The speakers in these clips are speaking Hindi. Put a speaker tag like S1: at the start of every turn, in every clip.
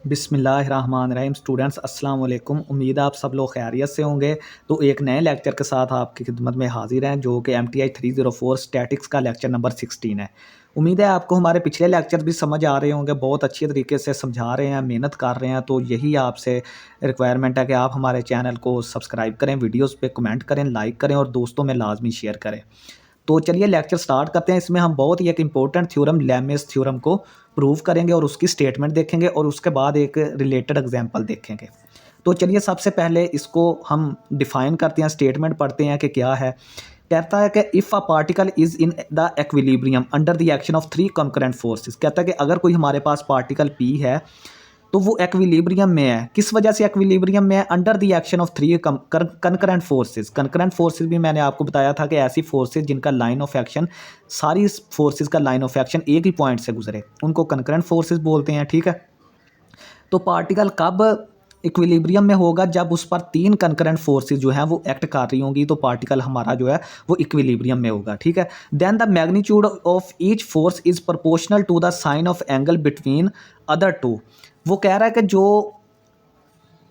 S1: बिस्मिल्लाहिर्रहमानिर्रहीम। स्टूडेंट्स अस्सलाम वालेकुम। उम्मीद है आप सब लोग खैरियत से होंगे। तो एक नए लेक्चर के साथ आपकी खिदमत में हाजिर हैं जो कि MTI 304 स्टैटिक्स का लेक्चर नंबर 16 है। उम्मीद है आपको हमारे पिछले लेक्चर भी समझ आ रहे होंगे, बहुत अच्छी तरीके से समझा रहे हैं, मेहनत कर रहे हैं। तो यही आपसे रिक्वायरमेंट है कि आप हमारे चैनल को सब्सक्राइब करें, वीडियोज़ पे कमेंट करें, लाइक करें और दोस्तों में लाजमी शेयर करें। तो चलिए लेक्चर स्टार्ट करते हैं। इसमें हम बहुत ही एक इंपॉर्टेंट थ्योरम लेमेस थ्योरम को प्रूव करेंगे और उसकी स्टेटमेंट देखेंगे और उसके बाद एक रिलेटेड एग्जांपल देखेंगे। तो चलिए सबसे पहले इसको हम डिफाइन करते हैं, स्टेटमेंट पढ़ते हैं कि क्या है। कहता है कि if a particle is in the equilibrium under the action of three concurrent forces. कहता है कि अगर कोई हमारे पास पार्टिकल पी है तो वो एक्विलिब्रियम में है। किस वजह से एक्विलिब्रियम में है? Under the action of three concurrent forces. Concurrent forces भी मैंने आपको बताया था कि ऐसी फोर्सेस जिनका लाइन ऑफ एक्शन, सारी फोर्सेस का लाइन ऑफ एक्शन एक ही पॉइंट से गुजरे, उनको कनकरेंट फोर्सेस बोलते हैं। ठीक है, तो पार्टिकल कब इक्विलिब्रियम में होगा? जब उस पर तीन कनकरेंट फोर्सेस जो हैं वो एक्ट कर रही होंगी, तो पार्टिकल हमारा जो है वो इक्विलिब्रियम में होगा। ठीक है, then the magnitude of each force is proportional to the sine of angle between other two. वो कह रहा है कि जो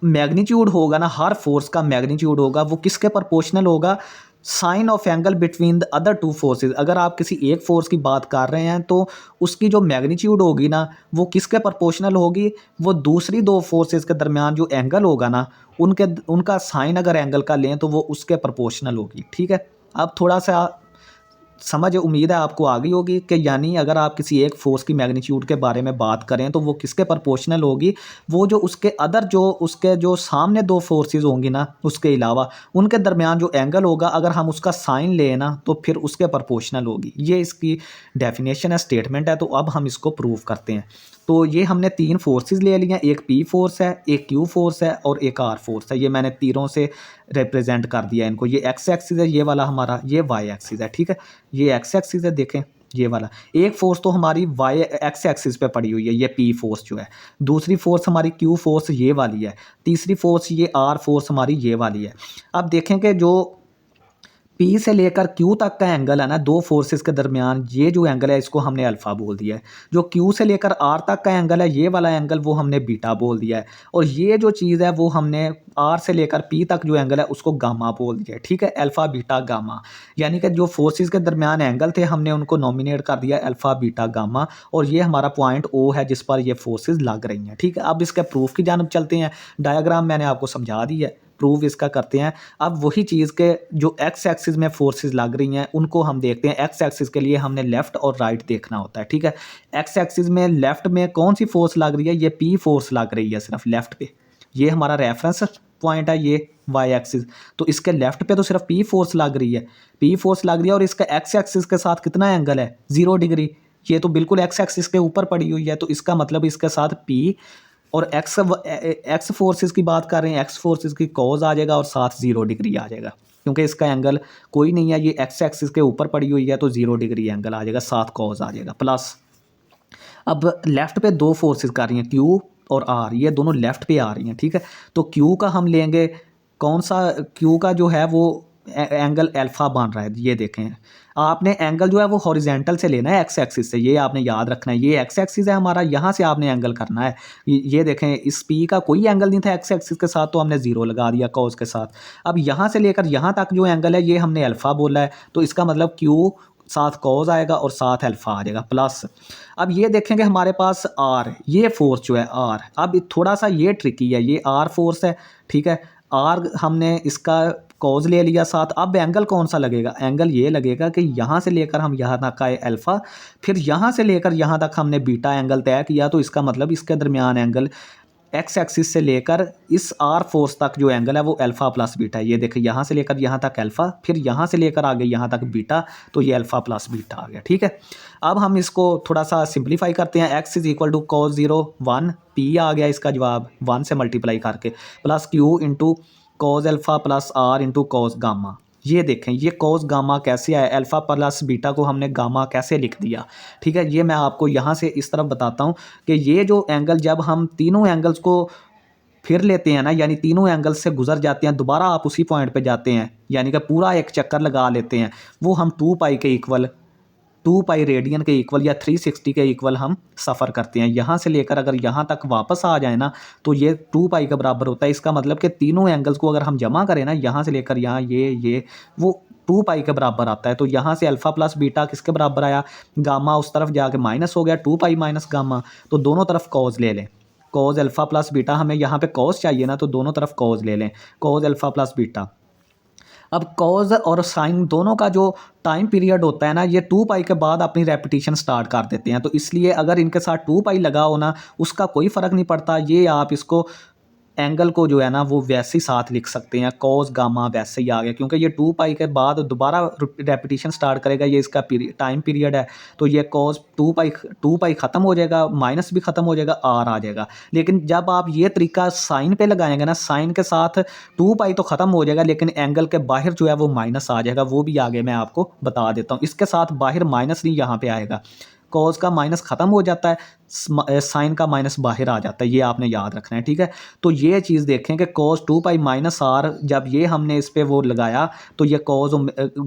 S1: मैग्नीट्यूड होगा ना, हर फोर्स का मैग्नीट्यूड होगा, वो किसके प्रोपोर्शनल होगा? Sine of angle between the other two forces. अगर आप किसी एक फोर्स की बात कर रहे हैं तो उसकी जो मैग्नीट्यूड होगी ना, वो किसके प्रोपोर्शनल होगी? वो दूसरी दो फोर्सेस के दरमियान जो एंगल होगा ना, उनका साइन अगर एंगल का लें तो वो उसके प्रोपोर्शनल होगी। ठीक है, अब थोड़ा सा समझ उम्मीद है आपको आ गई होगी कि यानी अगर आप किसी एक फोर्स की मैग्नीट्यूड के बारे में बात करें तो वो किसके प्रोपोर्शनल होगी? वो जो उसके अदर जो उसके जो सामने दो फोर्सेस होंगी ना, उसके अलावा उनके दरमियान जो एंगल होगा, अगर हम उसका साइन लें ना तो फिर उसके प्रोपोर्शनल होगी। ये इसकी डेफिनेशन है, स्टेटमेंट है। तो अब हम इसको प्रूव करते हैं। तो ये हमने तीन फोर्सेस ले लिए हैं, एक पी फोर्स है, एक क्यू फोर्स है और एक आर फोर्स है। ये मैंने तीरों से रिप्रेजेंट कर दिया इनको। ये एक्स एक्सिस है ये वाला हमारा, ये वाई एक्सिस है। ठीक है, ये एक्स एक्सिस है, देखें ये वाला। एक फोर्स तो हमारी वाई एक्स एक्सिस पे पड़ी हुई है, ये पी फोर्स जो है। दूसरी फोर्स हमारी क्यू फोर्स ये वाली है। तीसरी फोर्स ये आर फोर्स हमारी ये वाली है। अब देखें कि जो पी से लेकर क्यू तक का एंगल है ना, दो फोर्सेस के दरमियान, ये जो एंगल है इसको हमने अल्फ़ा बोल दिया है। जो क्यू से लेकर आर तक का एंगल है, ये वाला एंगल, वो हमने बीटा बोल दिया है। और ये जो चीज़ है वो हमने आर से लेकर पी तक जो एंगल है उसको गामा बोल दिया है। ठीक है, अल्फ़ा बीटा गामा, यानी कि जो फोर्सेस के दरमियान एंगल थे हमने उनको नॉमिनेट कर दिया अल्फ़ा बीटा गामा। और ये हमारा पॉइंट ओ है जिस पर ये फोर्सेस लग रही हैं। ठीक है, अब इसके प्रूफ की जानब चलते हैं। डायग्राम मैंने आपको समझा दी है, प्रूव इसका करते हैं। अब वही चीज़ के जो एक्स एक्सिस में फोर्सेस लग रही हैं उनको हम देखते हैं। एक्स एक्सिस के लिए हमने लेफ़्ट और राइट देखना होता है। ठीक है, एक्स एक्सिस में लेफ़्ट में कौन सी फोर्स लग रही है? ये पी फोर्स लग रही है सिर्फ लेफ़्ट पे। ये हमारा रेफरेंस पॉइंट है, ये वाई एक्सिस। तो इसके लेफ़्ट पे तो सिर्फ पी फोर्स लग रही है, पी फोर्स लग रही है। और इसका एक्स एक्सिस के साथ कितना एंगल है? 0 डिग्री। ये तो बिल्कुल एक्स एक्सिस के ऊपर पड़ी हुई है, तो इसका मतलब इसके साथ पी और एक्स फोर्सेस की बात कर रहे हैं, एक्स फोर्सेस की कॉज आ जाएगा और साथ 0 डिग्री आ जाएगा, क्योंकि इसका एंगल कोई नहीं है, ये एक्स एक्सिस के ऊपर पड़ी हुई है, तो 0 डिग्री एंगल आ जाएगा, साथ कॉज आ जाएगा प्लस। अब लेफ़्ट पे दो फोर्सेस कर रही हैं, क्यू और आर, ये दोनों लेफ़्ट पे आ रही हैं। ठीक है, तो क्यू का हम लेंगे कौन सा? क्यू का जो है वो एंगल अल्फ़ा बन रहा है। ये देखें, आपने एंगल जो है वो हॉरिजेंटल से लेना है, एक्स एक्सिस से। ये आपने याद रखना है, ये एक्स एक्सिस है हमारा, यहाँ से आपने एंगल करना है। ये देखें, इस पी का कोई एंगल नहीं था एक्स एक्सिस के साथ, तो हमने 0 लगा दिया कॉस के साथ। अब यहाँ से लेकर यहाँ तक जो एंगल है ये हमने अल्फ़ा बोला है, तो इसका मतलब क्यू साथ कॉज आएगा और साथ अल्फ़ा आ जाएगा प्लस। अब ये देखेंगे हमारे पास आर, ये फोर्स जो है आर, अब थोड़ा सा ये ट्रिकी है, ये आर फोर्स है। ठीक है, आर हमने इसका कॉज ले लिया साथ। अब एंगल कौन सा लगेगा? एंगल ये लगेगा कि यहाँ से लेकर हम यहाँ तक आए अल्फ़ा, फिर यहाँ से लेकर यहाँ तक हमने बीटा एंगल तय किया, तो इसका मतलब इसके दरमियान एंगल एक्स एक्सिस से लेकर इस आर फोर्स तक जो एंगल है वो अल्फ़ा प्लस बीटा है। ये देखिए, यहाँ से लेकर यहाँ तक अल्फ़ा, फिर यहाँ से लेकर आगे यहाँ तक बीटा, तो ये अल्फ़ा प्लस बीटा आ गया। ठीक है, अब हम इसको थोड़ा सा सिंप्लीफाई करते हैं। X is equal to cos 0 1, P आ गया इसका जवाब 1 से मल्टीप्लाई करके, plus q into cos alpha plus r into cos gamma. ये देखें, ये कॉस गामा कैसे आया? अल्फ़ा प्लस बीटा को हमने गामा कैसे लिख दिया? ठीक है, ये मैं आपको यहाँ से इस तरफ बताता हूँ कि ये जो एंगल, जब हम तीनों एंगल्स को फिर लेते हैं ना, यानी तीनों एंगल्स से गुजर जाते हैं, दोबारा आप उसी पॉइंट पे जाते हैं, यानी कि पूरा एक चक्कर लगा लेते हैं, वो हम 2 पाई के इक्वल 2 पाई रेडियन के इक्वल या 360 के इक्वल हम सफ़र करते हैं। यहाँ से लेकर अगर यहाँ तक वापस आ जाए ना तो ये 2 पाई के बराबर होता है। इसका मतलब कि तीनों एंगल्स को अगर हम जमा करें ना, यहाँ से लेकर यहाँ ये वो 2 पाई के बराबर आता है। तो यहाँ से अल्फ़ा प्लस बीटा किसके बराबर आया, गामा उस तरफ जाके माइनस हो गया, 2 पाई माइनस गामा। तो दोनों तरफ कॉज ले लें, कॉज अल्फ़ा प्लस बीटा, हमें यहाँ पे कॉज चाहिए ना, तो दोनों तरफ कॉज ले लें, कॉज अल्फ़ा प्लस बीटा। अब कॉज और साइन दोनों का जो टाइम पीरियड होता है ना, ये 2 पाई के बाद अपनी रेपिटेशन स्टार्ट कर देते हैं। तो इसलिए अगर इनके साथ 2 पाई लगा हो ना, उसका कोई फ़र्क नहीं पड़ता। ये आप इसको एंगल को जो है ना वो वैसे ही साथ लिख सकते हैं, कॉस गामा वैसे ही आ गया, क्योंकि ये 2 पाई के बाद दोबारा रेपिटेशन स्टार्ट करेगा, ये इसका टाइम पीरियड है। तो ये कॉस 2 पाई ख़त्म हो जाएगा, माइनस भी ख़त्म हो जाएगा, आर आ जाएगा। लेकिन जब आप ये तरीका साइन पे लगाएंगे ना, साइन के साथ 2 पाई तो ख़त्म हो जाएगा, लेकिन एंगल के बाहर जो है वो माइनस आ जाएगा। वो भी आगे मैं आपको बता देता हूँ। इसके साथ बाहर माइनस नहीं यहाँ पे आएगा, कॉस का माइनस ख़त्म हो जाता है, साइन का माइनस बाहर आ जाता है। ये आपने याद रखना है, ठीक है। तो ये चीज़ देखें कि कॉस 2 पाई माइनस आर, जब ये हमने इस पे वो लगाया तो ये कॉस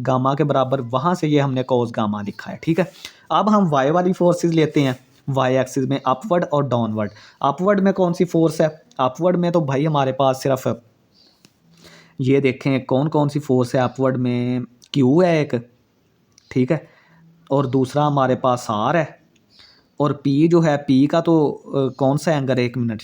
S1: गामा के बराबर, वहाँ से ये हमने कॉस गामा लिखा है, ठीक है। अब हम वाई वाली फोर्सेस लेते हैं, वाई एक्सिस में अपवर्ड और डाउनवर्ड। अपवर्ड में कौन सी फोर्स है, अपवर्ड में तो भाई हमारे पास सिर्फ ये देखें कौन कौन सी फोर्स है अपवर्ड में, क्यू है एक, ठीक है, और दूसरा हमारे पास आर है, और पी जो है, पी का तो कौन सा एंगल है, 1 मिनट।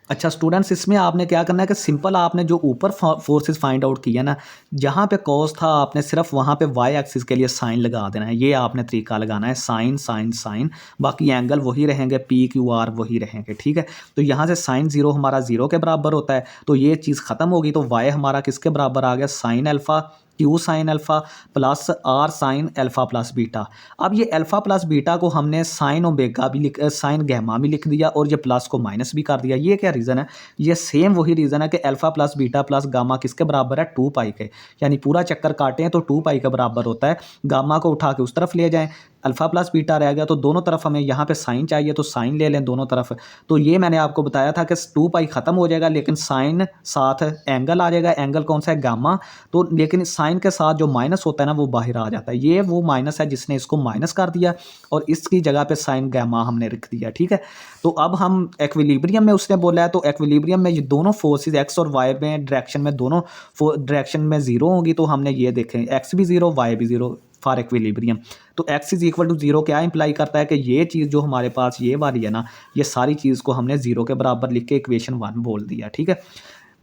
S1: अच्छा स्टूडेंट्स, इसमें आपने क्या करना है कि सिंपल आपने जो ऊपर फोर्सेस फाइंड आउट किया ना, जहाँ पे कॉस था आपने सिर्फ वहाँ पे वाई एक्सिस के लिए साइन लगा देना है। ये आपने तरीका लगाना है, साइन साइन साइन, बाकी एंगल वही रहेंगे, पी क्यू आर वही रहेंगे, ठीक है। तो यहाँ से साइन 0 हमारा 0 के बराबर होता है, तो ये चीज़ ख़त्म होगी। तो वाई हमारा किसके बराबर आ गया, sine alpha Q sine alpha plus R sine alpha plus beta. अब ये अल्फ़ा प्लस बीटा को हमने साइन ओमेगा भी साइन गैमा भी लिख दिया, और ये प्लस को माइनस भी कर दिया। ये क्या रीज़न है, ये सेम वही रीज़न है कि alpha plus beta plus gamma किसके बराबर है, 2 पाई के। यानी पूरा चक्कर काटें तो 2 पाई के बराबर होता है। गामा को उठा के उस तरफ ले जाएं, अल्फ़ा प्लस बीटा रह गया, तो दोनों तरफ हमें यहाँ पे साइन चाहिए, तो साइन ले लें दोनों तरफ। तो ये मैंने आपको बताया था कि 2 पाई ख़त्म हो जाएगा, लेकिन साइन साथ एंगल आ जाएगा। एंगल कौन सा है, गामा। तो लेकिन साइन के साथ जो माइनस होता है ना वो बाहर आ जाता है। ये वो माइनस है जिसने इसको माइनस कर दिया, और इसकी जगह पे साइन गामा हमने रख दिया, ठीक है। तो अब हम एक्विलिब्रियम में उसने बोला है, तो एक्विलिब्रियम में ये दोनों फोर्सेस एक्स और वाई में डायरेक्शन में, दोनों डायरेक्शन में 0 होगी। तो हमने ये देखें, एक्स भी 0 वाई भी 0 फॉर एक्विलिब्रियम। तो x इज इक्वल टू 0 क्या इंप्लाई करता है कि ये चीज़ जो हमारे पास ये वाली है ना, ये सारी चीज़ को हमने 0 के बराबर लिख के इक्वेशन 1 बोल दिया, ठीक है।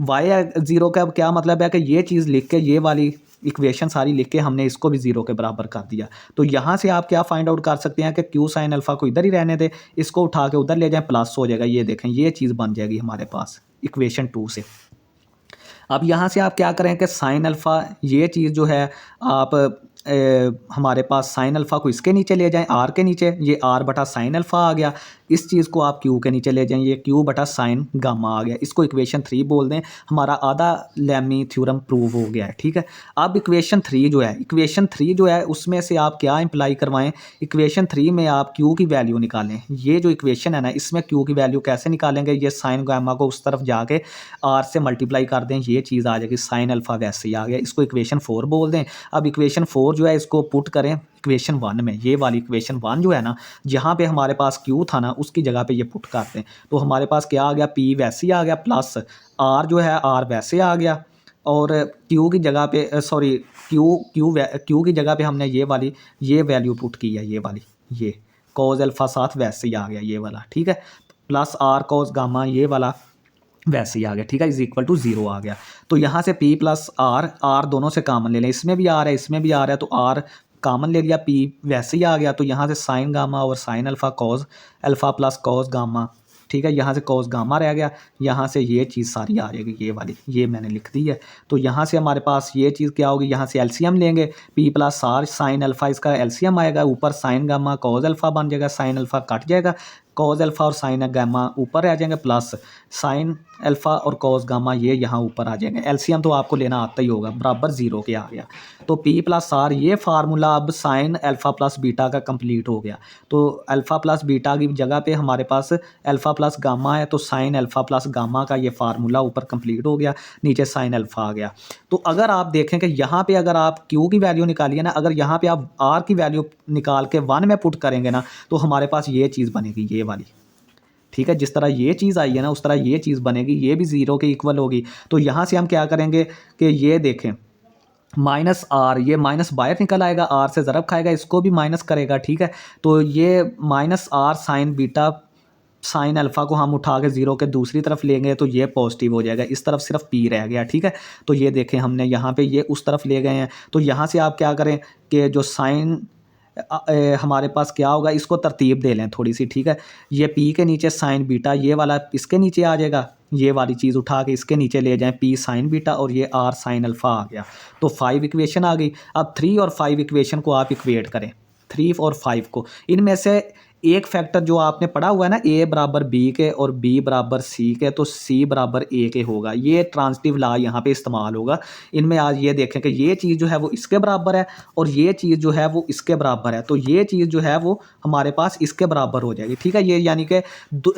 S1: y 0 का क्या मतलब है कि ये चीज़ लिख के, ये वाली इक्वेशन सारी लिख के हमने इसको भी 0 के बराबर कर दिया। तो यहाँ से आप क्या फाइंड आउट कर सकते हैं कि क्यू साइन अल्फ़ा को इधर ही रहने दे, इसको उठा के उधर ले जाएं, प्लस हो जाएगा। ये देखें, ये चीज़ बन जाएगी हमारे पास इक्वेशन 2 से। अब यहाँ से आप क्या करें कि साइन अल्फ़ा, ये चीज़ जो है आप हमारे पास साइन अल्फ़ा को इसके नीचे ले जाएं, आर के नीचे, ये आर बटा साइन अल्फ़ा आ गया। इस चीज़ को आप क्यू के नीचे ले जाएं, ये क्यू बटा साइन गामा आ गया। इसको इक्वेशन 3 बोल दें। हमारा आधा लेमी थ्योरम प्रूव हो गया है, ठीक है। अब इक्वेशन 3 जो है, इक्वेशन 3 जो है उसमें से आप क्या इंप्लाई करवाएं, इक्वेशन 3 में आप क्यू की वैल्यू निकालें। ये जो इक्वेशन है ना, इसमें क्यू की वैल्यू कैसे निकालेंगे, ये साइन गामा को उस तरफ जाके आर से मल्टीप्लाई कर दें, ये चीज़ आ जाएगी, साइन अल्फ़ा वैसे ही आ गया। इसको इक्वेशन 4 बोल दें। अब इक्वेशन 4 जो है इसको पुट करें इक्वेशन 1 में। ये वाली इक्वेशन 1 जो है ना, जहाँ पे हमारे पास क्यू था ना, उसकी जगह पे ये पुट करते हैं। तो हमारे पास क्या आ गया, पी वैसे ही आ गया, प्लस आर जो है आर वैसे आ गया, और क्यू की जगह पे सॉरी क्यू की जगह पे हमने ये वैल्यू पुट की है, ये वाली, ये कॉज अल्फ़ा साथ वैसे ही आ गया ये वाला, ठीक है। प्लस आर कॉज गामा ये वाला वैसे ही आ गया, ठीक है, इज इक्वल टू 0 आ गया। तो यहाँ से P प्लस आर दोनों से कामन ले लें, इसमें भी आर है इसमें भी आर है, तो आर कामन ले लिया, P वैसे ही आ गया। तो यहाँ से साइन गामा और sine alpha cos alpha plus cos gamma, ठीक है, यहाँ से कॉस गामा रह गया, यहाँ से ये चीज़ सारी आ जाएगी, ये वाली, ये मैंने लिख दी है। तो यहाँ से हमारे पास ये चीज़ क्या होगी, यहाँ से एलसीएम लेंगे, P plus R sine alpha, इसका एलसीएम आएगा, ऊपर साइन गामा कॉस अल्फ़ा बन जाएगा, साइन अल्फ़ा कट जाएगा, कॉज अल्फ़ा और साइन गामा ऊपर आ जाएंगे, प्लस साइन अल्फ़ा और कॉस गामा ये यहाँ ऊपर आ जाएंगे। एलसीएम तो आपको लेना आता ही होगा, बराबर 0 के आ गया। तो पी प्लस आर ये फार्मूला अब साइन अल्फ़ा प्लस बीटा का कंप्लीट हो गया। तो अल्फ़ा प्लस बीटा की जगह पे हमारे पास अल्फ़ा प्लस गामा है, तो साइन अल्फ़ा प्लस गामा का ये फार्मूला ऊपर कंप्लीट हो गया, नीचे साइन अल्फ़ा आ गया। तो अगर आप देखें कि यहाँ पे अगर आप क्यू की वैल्यू निकालिए ना, अगर यहाँ पे आप आर की वैल्यू निकाल के 1 में पुट करेंगे ना, तो हमारे पास ये चीज़ बनेगी, ये वाली। ठीक है, जिस तरह ये चीज़ आई है ना, उस तरह ये चीज़ बनेगी, ये भी 0 के इक्वल होगी। तो यहाँ से हम क्या करेंगे कि ये देखें माइनस आर, ये माइनस बाहर निकल आएगा, आर से ज़रब खाएगा, इसको भी माइनस करेगा। ठीक है, तो ये minus R sine beta, sine alpha को हम उठा के 0 के दूसरी तरफ लेंगे तो ये पॉजिटिव हो जाएगा, इस तरफ सिर्फ पी रह गया। ठीक है, तो ये देखें हमने यहाँ पे ये उस तरफ ले गए हैं। तो यहाँ से आप क्या करें कि जो साइन हमारे पास क्या होगा, इसको तरतीब दे लें थोड़ी सी। ठीक है, ये पी के नीचे साइन बीटा, ये वाला इसके नीचे आ जाएगा, ये वाली चीज़ उठा के इसके नीचे ले जाएं, पी साइन बीटा और ये आर साइन अल्फ़ा आ गया। तो 5 इक्वेशन आ गई। अब 3 और 5 इक्वेशन को आप इक्वेट करें, 3 और 5 को, इनमें से एक फैक्टर जो आपने पढ़ा हुआ है ना, ए बराबर बी के और बी बराबर सी के, तो सी बराबर ए के होगा। ये ट्रांजिटिव लॉ यहाँ पे इस्तेमाल होगा। इनमें आज ये देखें कि ये चीज़ जो है वो इसके बराबर है और ये चीज़ जो है वो इसके बराबर है, तो ये चीज़ जो है वो हमारे पास इसके बराबर हो जाएगी। ठीक है, ये यानी कि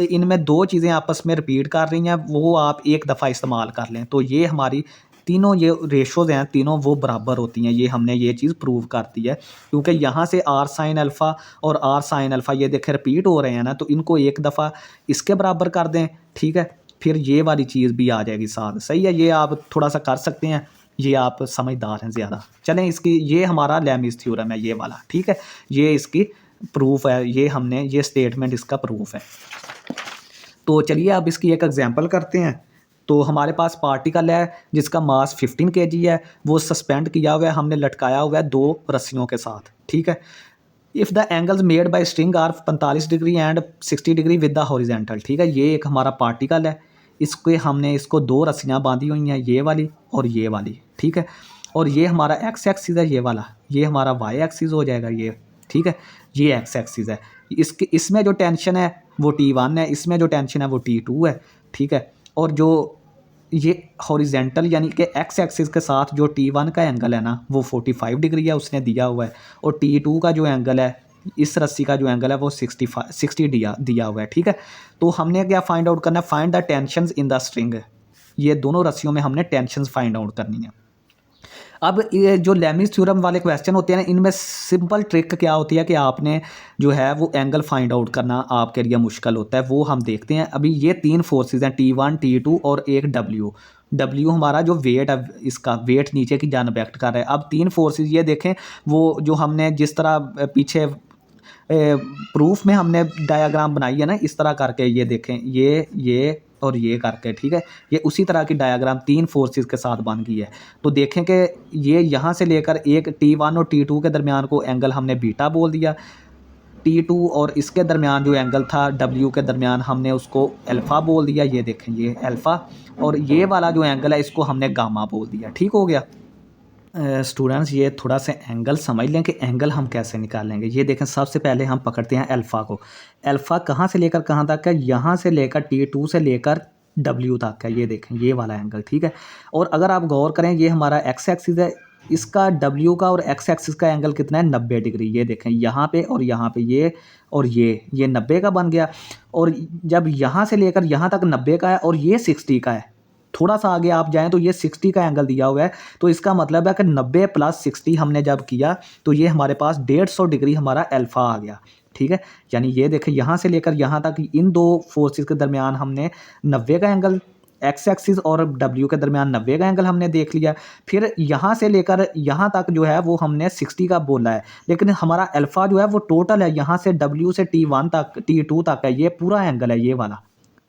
S1: इनमें दो चीज़ें आपस में रिपीट कर रही हैं, वो आप एक दफ़ा इस्तेमाल कर लें, तो ये हमारी तीनों ये रेशोज़ हैं, तीनों वो बराबर होती हैं। ये हमने ये चीज़ प्रूव कर दी है, क्योंकि यहाँ से आर साइन अल्फ़ा और आर साइन अल्फ़ा ये देखें रिपीट हो रहे हैं ना, तो इनको एक दफ़ा इसके बराबर कर दें। ठीक है, फिर ये वाली चीज़ भी आ जाएगी साथ। सही है, ये आप थोड़ा सा कर सकते हैं, ये आप समझदार हैं ज़्यादा। चलें, इसकी ये हमारा लेमिस थ्योरम है ये वाला। ठीक है, ये इसकी प्रूफ है, ये हमने ये स्टेटमेंट इसका प्रूफ है। तो चलिए अब इसकी एक एग्जांपल करते हैं। तो हमारे पास पार्टिकल है जिसका मास 15 kg है, वो सस्पेंड किया हुआ है, हमने लटकाया हुआ है 2 रस्सियों के साथ। ठीक है, if the angles made by string are 45 degree and 60 degree with the horizontal. ठीक है, ये एक हमारा पार्टिकल है, इसको 2 रस्सियाँ बांधी हुई हैं, ये वाली और ये वाली। ठीक है, और ये हमारा एक्स एक्सिस है, ये वाला, ये हमारा वाई एक्सिस हो जाएगा ये। ठीक है, ये एक्स एक्सिस है। इसमें जो टेंशन है वो T1 है, इसमें जो टेंशन है वो T2 है। ठीक है, और जो ये हॉरिजेंटल यानी कि एक्स एक्सिस के साथ जो T1 का एंगल है ना, वो 45 डिग्री है, उसने दिया हुआ है, और T2 का जो एंगल है, इस रस्सी का जो एंगल है वो 60 दिया हुआ है। ठीक है, तो हमने क्या फाइंड आउट करना है, find the tensions in the string. ये दोनों रस्सियों में हमने टेंशंस फाइंड आउट करनी है। अब ये जो लेमिस थ्योरम वाले क्वेश्चन होते हैं ना, इनमें सिंपल ट्रिक क्या होती है कि आपने जो है वो एंगल फाइंड आउट करना आपके लिए मुश्किल होता है, वो हम देखते हैं। अभी ये 3 फोर्सेस हैं, T1 T2 और एक W हमारा जो वेट है, इसका वेट नीचे की जानब एक्ट कर रहा है। अब 3 फोर्सेस ये देखें, वो जो हमने जिस तरह पीछे प्रूफ में हमने डायाग्राम बनाई है ना, इस तरह करके ये देखें, ये और ये करके। ठीक है, ये उसी तरह की डायाग्राम 3 फोर्सेस के साथ बन गई है। तो देखें कि ये यहाँ से लेकर एक T1 और T2 के दरमियान को एंगल हमने बीटा बोल दिया, T2 और इसके दरमियान जो एंगल था W के दरमियान हमने उसको अल्फ़ा बोल दिया, ये देखें ये अल्फ़ा, और ये वाला जो एंगल है इसको हमने गामा बोल दिया। ठीक हो गया। स्टूडेंट्स ये थोड़ा सा एंगल समझ लें कि एंगल हम कैसे निकालेंगे। ये देखें, सबसे पहले हम पकड़ते हैं अल्फ़ा को। अल्फ़ा कहाँ से लेकर कहाँ तक है, यहाँ से लेकर T2 से लेकर W तक है, ये देखें ये वाला एंगल। ठीक है, और अगर आप गौर करें, ये हमारा एक्स एक्सिस है, इसका W का और एक्स एक्सिस का एंगल कितना है, 90 डिग्री। ये देखें यहाँ पे और यहाँ पे ये और ये 90 का बन गया। और जब यहाँ से लेकर यहाँ तक 90 का है और ये 60 का है, थोड़ा सा आगे आप जाएं तो ये 60 का एंगल दिया हुआ है, तो इसका मतलब है कि 90 + 60 हमने जब किया तो ये हमारे पास 150 डिग्री हमारा अल्फ़ा आ गया। ठीक है, यानी ये देखें यहाँ से लेकर यहाँ तक इन 2 फोर्सेस के दरमियान हमने 90 का एंगल, एक्स एक्सिस और W के दरमियान 90 का एंगल हमने देख लिया। फिर यहाँ से लेकर यहाँ तक जो है वो हमने 60 का बोला है, लेकिन हमारा अल्फ़ा जो है वो टोटल है, यहाँ से W से T1 तक T2 तक है, ये पूरा एंगल है, ये वाला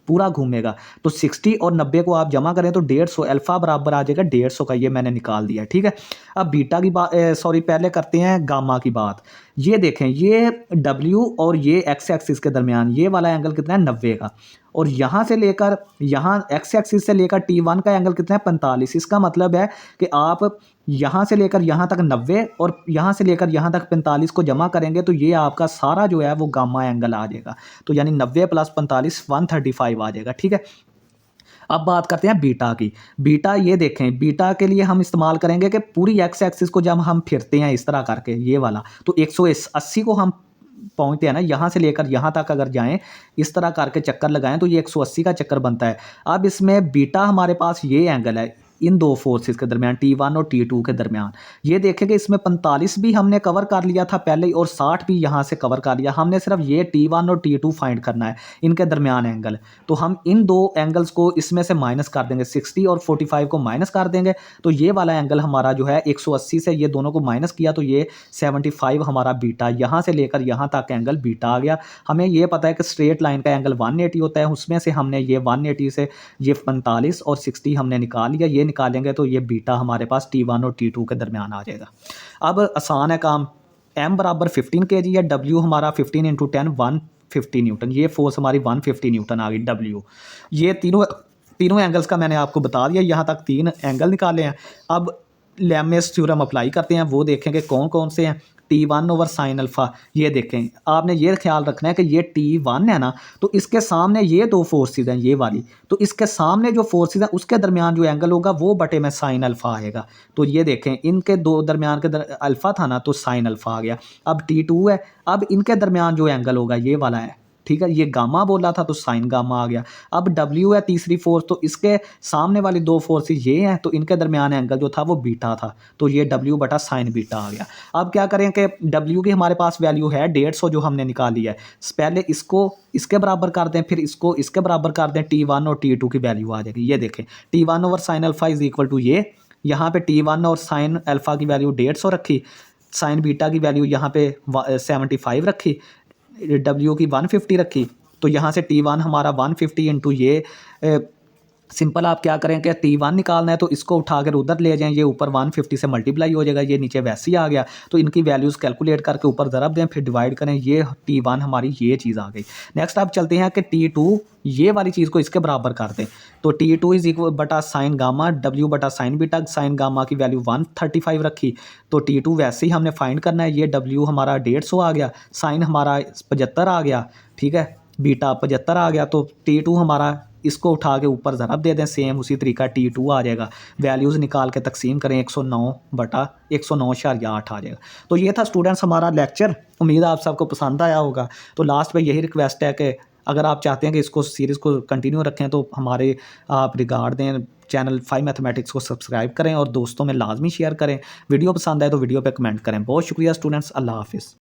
S1: पूरा घूमेगा। तो 60 और 90 को आप जमा करें तो 150, अल्फ़ा बराबर आ जाएगा 150 का, ये मैंने निकाल दिया। ठीक है, अब बीटा की बात पहले करते हैं गामा की बात। ये देखें, ये W और ये एक्स एक्सिस के दरमियान ये वाला एंगल कितना है, 90 का, और यहाँ से लेकर यहाँ एक्स एक्सिस से लेकर T1 का एंगल कितना है 45। इसका मतलब है कि आप यहाँ से लेकर यहाँ तक 90 और यहाँ से लेकर यहाँ तक 45 को जमा करेंगे तो ये आपका सारा जो है वो गामा एंगल आ जाएगा। तो यानी 90 + 45 135 आ जाएगा। ठीक है, अब बात करते हैं बीटा की। बीटा ये देखें, बीटा के लिए हम इस्तेमाल करेंगे कि पूरी एक्स एक्सिस को जब हम फिरते हैं इस तरह करके ये वाला, तो 180 को हम पहुंचते हैं ना, यहाँ से लेकर यहाँ तक अगर जाएं इस तरह करके चक्कर लगाएं तो ये 180 का चक्कर बनता है। अब इसमें बीटा हमारे पास ये एंगल है इन दो फोर्सेस के दरमियान, T1 और T2 के दरमियान। ये देखेंगे इसमें 45 भी हमने कवर कर लिया था पहले ही और 60 भी यहाँ से कवर कर लिया। हमने सिर्फ ये T1 और T2 फाइंड करना है, इनके दरमियान एंगल। तो हम इन दो एंगल्स को इसमें से माइनस कर देंगे, 60 और 45 को माइनस कर देंगे तो ये वाला एंगल हमारा जो है 180 से ये दोनों को माइनस किया तो ये 75 हमारा बीटा, यहाँ से लेकर यहाँ तक एंगल बीटा आ गया। हमें ये पता है कि स्ट्रेट लाइन का एंगल 180 होता है, उसमें से हमने ये 180 से ये 45 और 60 हमने निकाल लिया। ये निकालेंगे तो ये बीटा हमारे पास T1 और T2 के दरमियान आ जाएगा। अब आसान है काम, m बराबर 15 kg है, W हमारा 15 × 10 150 न्यूटन, ये फोर्स हमारी 150 न्यूटन आ गई W। ये तीनों एंगल्स का मैंने आपको बता दिया, यहाँ तक 3 एंगल निकाले हैं। अब लेमेस थ्योरम अप्लाई करते हैं, वो देखेंगे कौन कौन से हैं। T1/sin अल्फ़ा, ये देखें, आपने ये ख्याल रखना है कि ये T1 है ना, तो इसके सामने ये दो फोर्सेज हैं ये वाली, तो इसके सामने जो फोर्सेज हैं उसके दरमियान जो एंगल होगा वो बटे में sin अल्फ़ा आएगा। तो ये देखें इनके दो दरमियान के अल्फ़ा था ना, तो sin अल्फ़ा आ गया। अब T2 है, अब इनके दरमियान जो एंगल होगा ये वाला है, ठीक है, ये गामा बोला था तो साइन गामा आ गया। अब W है तीसरी फोर्स, तो इसके सामने वाली दो फोर्सेस ये हैं, तो इनके दरमियान एंगल जो था वो बीटा था, तो ये W बटा साइन बीटा आ गया। अब क्या करें कि W की हमारे पास वैल्यू है 150 जो हमने निकाली है, पहले इसको इसके बराबर कर दें, फिर इसको इसके बराबर कर दें, T1 और T2 की वैल्यू आ जाएगी। ये देखें T1/sin alpha is equal to ये, यहाँ पे T1 और साइन अल्फ़ा की वैल्यू 150 रखी, साइन बीटा की वैल्यू यहाँ पे 75 रखी, W की 150 रखी, तो यहाँ से T1 हमारा 150 इंटू ये सिंपल आप क्या करें कि T1 निकालना है तो इसको उठाकर उधर ले जाएं, ये ऊपर 150 से मल्टीप्लाई हो जाएगा, ये नीचे वैसे ही आ गया, तो इनकी वैल्यूज़ कैलकुलेट करके ऊपर ज़रब दें, फिर डिवाइड करें, ये T1 हमारी ये चीज़ आ गई। नेक्स्ट आप चलते हैं कि T2 ये वाली चीज़ को इसके बराबर कर दें, तो T2 इज इक्वल बटा साइन गामा W बटा साइन बीटा, साइन गामा की वैल्यू 135 रखी, तो T2 वैसे ही हमने फाइंड करना है। ये W हमारा 150 आ गया, साइन हमारा 75 आ गया, ठीक है, बीटा 75 आ गया, तो T2 हमारा इसको उठा के ऊपर ज़रब दे दें, सेम उसी तरीका T2 आ जाएगा। वैल्यूज़ निकाल के तकसीम करें, 109 बटा 109.8 आ जाएगा। तो ये था स्टूडेंट्स हमारा लेक्चर, उम्मीद है आप सबको पसंद आया होगा। तो लास्ट में यही रिक्वेस्ट है कि अगर आप चाहते हैं कि इसको सीरीज़ को कंटिन्यू रखें तो हमारे आप रिगार्ड दें, चैनल 5 मैथमेटिक्स को सब्सक्राइब करें और दोस्तों में लाजमी शेयर करें। वीडियो पसंद आए तो वीडियो पे कमेंट करें। बहुत शुक्रिया स्टूडेंट्स, अल्लाह हाफिज़।